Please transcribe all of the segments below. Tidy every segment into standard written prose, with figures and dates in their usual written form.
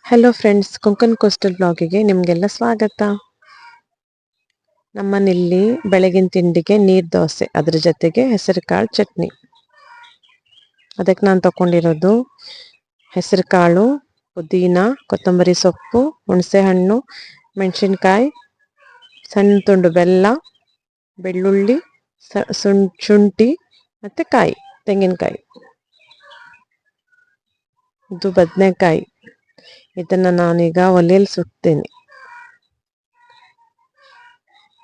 Hello friends, Konkan coastal ಬ್ಲಾಗಿಗೆ ನಿಮಗೆಲ್ಲ ಸ್ವಾಗತ. ನಮ್ಮನೆಯಲ್ಲಿ ಬೆಳಗಿನ ತಿಂಡಿಗೆ ನೀರು ದೋಸೆ, ಅದ್ರ ಜೊತೆಗೆ ಹೆಸರು ಕಾಳು ಚಟ್ನಿ. ಅದಕ್ಕೆ ನಾನು ತಗೊಂಡಿರೋದು ಹೆಸರು ಕಾಳು, ಪುದೀನ, ಕೊತ್ತಂಬರಿ ಸೊಪ್ಪು, ಹುಣಸೆ ಹಣ್ಣು, ಮೆಣಸಿನ್ಕಾಯಿ, ಸಣ್ಣ ತುಂಡು ಬೆಲ್ಲ, ಬೆಳ್ಳುಳ್ಳಿ, ಶುಂಠಿ ಮತ್ತು ಕಾಯಿ, ತೆಂಗಿನಕಾಯಿ. ಇದು ಬದನೆಕಾಯಿ. ಇದನ್ನು ನಾನೀಗ ಒಲೆಯಲ್ಲಿ ಸುಡ್ತೇನೆ.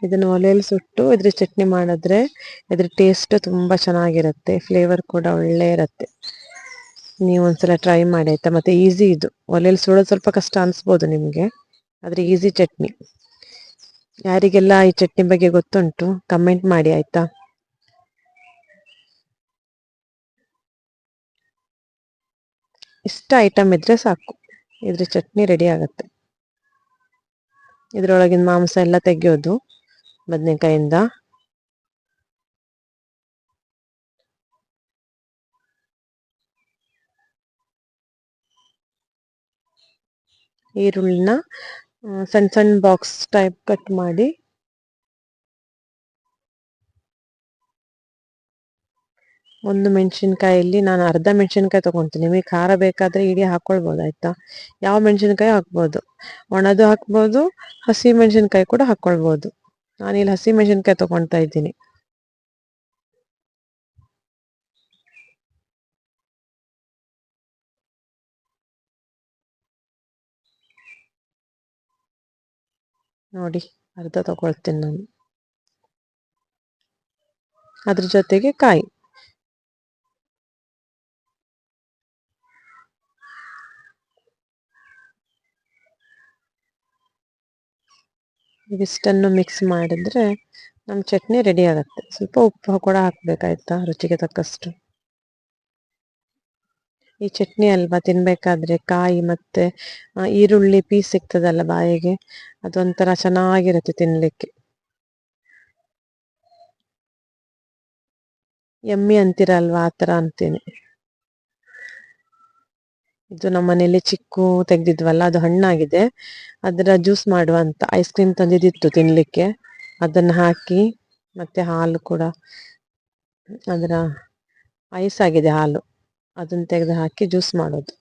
ಇದನ್ನು ಒಲೆಯಲ್ಲಿ ಸುಟ್ಟು ಇದ್ರ ಚಟ್ನಿ ಮಾಡಿದ್ರೆ ಇದ್ರ ಟೇಸ್ಟ್ ತುಂಬ ಚೆನ್ನಾಗಿರುತ್ತೆ, ಫ್ಲೇವರ್ ಕೂಡ ಒಳ್ಳೆ ಇರುತ್ತೆ. ನೀವು ಒಂದ್ಸಲ ಟ್ರೈ ಮಾಡಿ ಆಯ್ತಾ. ಮತ್ತೆ ಈಸಿ ಇದು. ಒಲೆಯಲ್ಲಿ ಸುಡೋದು ಸ್ವಲ್ಪ ಕಷ್ಟ ಅನಿಸ್ಬೋದು ನಿಮಗೆ, ಆದರೆ ಈಸಿ ಚಟ್ನಿ. ಯಾರಿಗೆಲ್ಲ ಈ ಚಟ್ನಿ ಬಗ್ಗೆ ಗೊತ್ತುಂಟು ಕಮೆಂಟ್ ಮಾಡಿ ಆಯ್ತಾ. ಇಷ್ಟ ಐಟಮ್ ಇದ್ರೆ ಸಾಕು, ಇದ್ರ ಚಟ್ನಿ ರೆಡಿ ಆಗುತ್ತೆ. ಇದ್ರೊಳಗಿನ ಮಾಂಸ ಎಲ್ಲ ತೆಗೆಯೋದು ಬದನೆಕಾಯಿಂದ. ಈರುಳ್ಳಿನ ಸಣ್ಣ ಸಣ್ಣ ಬಾಕ್ಸ್ ಟೈಪ್ ಕಟ್ ಮಾಡಿ ಒಂದು ಮೆಣಸಿನ್ಕಾಯಲ್ಲಿ ನಾನು ಅರ್ಧ ಮೆಣಸಿನ್ಕಾಯಿ ತೊಗೊತೀನಿ. ನಿಮಗೆ ಖಾರ ಬೇಕಾದರೆ ಇಡೀ ಹಾಕ್ಕೊಳ್ಬೋದು ಆಯಿತಾ. ಯಾವ ಮೆಣಸಿನ್ಕಾಯಿ ಹಾಕ್ಬೋದು, ಒಣದು ಹಾಕ್ಬೋದು, ಹಸಿ ಮೆಣಸಿನ್ಕಾಯಿ ಕೂಡ ಹಾಕ್ಕೊಳ್ಬೋದು. ನಾನಿಲ್ಲಿ ಹಸಿ ಮೆಣಸಿನ್ಕಾಯಿ ತೊಗೊಳ್ತಾ ಇದ್ದೀನಿ. ನೋಡಿ, ಅರ್ಧ ತೊಗೊಳ್ತೀನಿ ನಾನು. ಅದ್ರ ಜೊತೆಗೆ ಕಾಯಿ. ಇವಿಷ್ಟನ್ನು ಮಿಕ್ಸ್ ಮಾಡಿದ್ರೆ ನಮ್ಮ ಚಟ್ನಿ ರೆಡಿ ಆಗುತ್ತೆ. ಸ್ವಲ್ಪ ಉಪ್ಪು ಕೂಡ ಹಾಕಬೇಕಾಯ್ತಾ, ರುಚಿಗೆ ತಕ್ಕಷ್ಟು. ಈ ಚಟ್ನಿ ಅಲ್ವಾ ತಿನ್ಬೇಕಾದ್ರೆ ಕಾಯಿ ಮತ್ತೆ ಈರುಳ್ಳಿ ಪೀಸ್ ಸಿಗ್ತದಲ್ಲ ಬಾಯಿಗೆ, ಅದೊಂಥರ ಚೆನ್ನಾಗಿರುತ್ತೆ ತಿನ್ಲಿಕ್ಕೆ. ಎಮ್ಮಿ ಅಂತೀರಲ್ವಾ, ಆ ಥರ ಅಂತೀನಿ. ಇದು ನಮ್ಮ ಮನೆಯಲ್ಲಿ ಚಿಕ್ಕು ತೆಗ್ದಿದ್ವಲ್ಲ, ಅದು ಹಣ್ಣಾಗಿದೆ. ಅದರ ಜ್ಯೂಸ್ ಮಾಡುವ ಅಂತ ಐಸ್ ಕ್ರೀಮ್ ತಂದಿದ್ದಿತ್ತು ತಿನ್ಲಿಕ್ಕೆ. ಅದನ್ನು ಹಾಕಿ ಮತ್ತೆ ಹಾಲು ಕೂಡ, ಅದರ ಐಸ್ ಆಗಿದೆ ಹಾಲು, ಅದನ್ನು ತೆಗೆದು ಹಾಕಿ ಜ್ಯೂಸ್ ಮಾಡೋದು.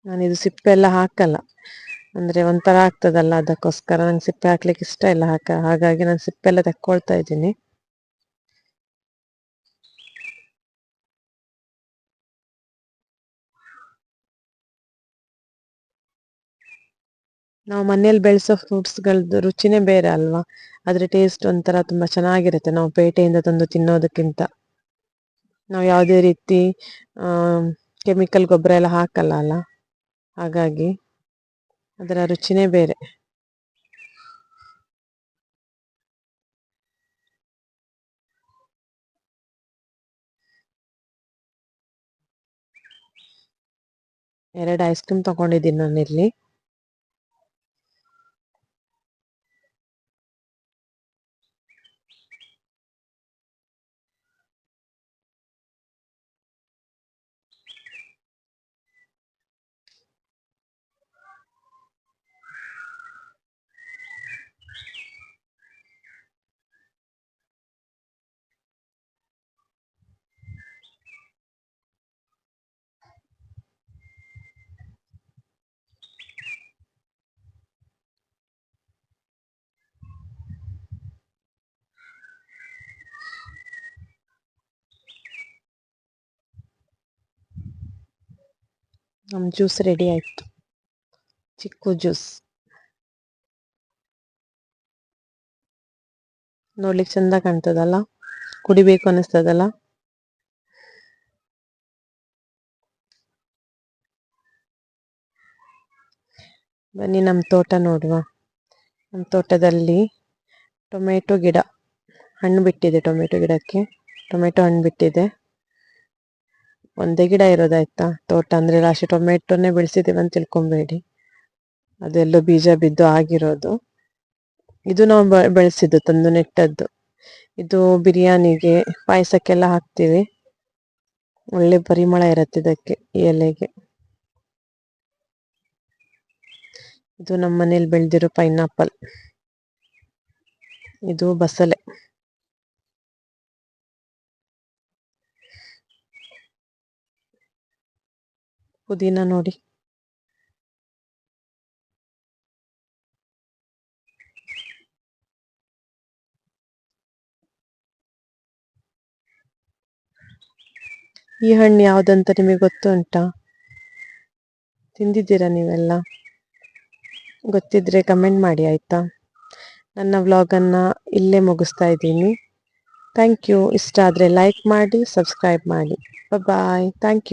ನಾನಿದು ಸಿಪ್ಪೆ ಎಲ್ಲ ಹಾಕಲ್ಲ, ಅಂದರೆ ಒಂಥರ ಆಗ್ತದಲ್ಲ, ಅದಕ್ಕೋಸ್ಕರ ನಂಗೆ ಸಿಪ್ಪೆ ಹಾಕ್ಲಿಕ್ಕೆ ಇಷ್ಟ ಇಲ್ಲ. ಹಾಗಾಗಿ ನಾನು ಸಿಪ್ಪೆ ಎಲ್ಲ ತೆಕ್ಕೊಳ್ತಾ ಇದ್ದೀನಿ. ನಾವು ಮನೇಲಿ ಬೆಳೆಸೋ ಫ್ರೂಟ್ಸ್ಗಳದ್ದು ರುಚಿನೇ ಬೇರೆ ಅಲ್ವಾ, ಅದ್ರ ಟೇಸ್ಟ್ ಒಂಥರ ತುಂಬ ಚೆನ್ನಾಗಿರುತ್ತೆ ನಾವು ಪೇಟೆಯಿಂದ ತಂದು ತಿನ್ನೋದಕ್ಕಿಂತ. ನಾವು ಯಾವುದೇ ರೀತಿ ಕೆಮಿಕಲ್ ಗೊಬ್ಬರ ಎಲ್ಲ ಹಾಕಲ್ಲ ಅಲ್ಲ, ಹಾಗಾಗಿ ಅದರ ರುಚಿನೇ ಬೇರೆ. ಎರಡು ಐಸ್ ಕ್ರೀಮ್ ತಗೊಂಡಿದ್ದೀನಿ ನಾನಿಲ್ಲಿ. ನಮ್ಮ ಜ್ಯೂಸ್ ರೆಡಿ ಆಯಿತು, ಚಿಕ್ಕು ಜ್ಯೂಸ್. ನೋಡ್ಲಿಕ್ಕೆ ಚಂದ ಕಾಣ್ತದಲ್ಲ, ಕುಡಿಬೇಕು ಅನ್ನಿಸ್ತದಲ್ಲ. ಬನ್ನಿ ನಮ್ಮ ತೋಟ ನೋಡುವ. ನಮ್ಮ ತೋಟದಲ್ಲಿ ಟೊಮೆಟೊ ಗಿಡ ಹಣ್ಣು ಬಿಟ್ಟಿದೆ. ಟೊಮೆಟೊ ಗಿಡಕ್ಕೆ ಟೊಮೆಟೊ ಹಣ್ಣು ಬಿಟ್ಟಿದೆ. ಒಂದೇ ಗಿಡ ಇರೋದಾಯ್ತಾ, ತೋಟ ಅಂದರೆ ರಾಶಿ ಟೊಮೆಟೊನೇ ಬೆಳೆಸಿದ್ದೀವಿ ಅಂತ ತಿಳ್ಕೊಬೇಡಿ, ಅದೆಲ್ಲೋ ಬೀಜ ಬಿದ್ದು ಆಗಿರೋದು. ಇದು ನಾವು ಬೆಳೆಸಿದ್ದು, ತಂದು ನೆಟ್ಟದ್ದು. ಇದು ಬಿರಿಯಾನಿಗೆ ಪಾಯಸಕ್ಕೆಲ್ಲ ಹಾಕ್ತೀವಿ. ಒಳ್ಳೆ ಪರಿಮಳ ಇರುತ್ತೆ ಇದಕ್ಕೆ, ಈ ಎಲೆಗೆ. ಇದು ನಮ್ಮ ಮನೇಲಿ ಬೆಳೆದಿರೋ ಪೈನಾಪಲ್. ಇದು ಬಸಳೆ. ಪುದೀನ ನೋಡಿ. ಈ ಹಣ್ಣು ಯಾವ್ದಂತ ನಿಮಗೆ ಗೊತ್ತುಂಟಾ? ತಿಂದಿದ್ದೀರಾ ನೀವೆಲ್ಲ? ಗೊತ್ತಿದ್ರೆ ಕಮೆಂಟ್ ಮಾಡಿ ಆಯ್ತಾ. ನನ್ನ ವ್ಲಾಗನ್ನು ಇಲ್ಲೇ ಮುಗಿಸ್ತಾ ಇದ್ದೀನಿ. Thank you. ಇಷ್ಟ ಆದರೆ ಲೈಕ್ ಮಾಡಿ, ಸಬ್ಸ್ಕ್ರೈಬ್ ಮಾಡಿ. ಬಾಯ್. Thank you.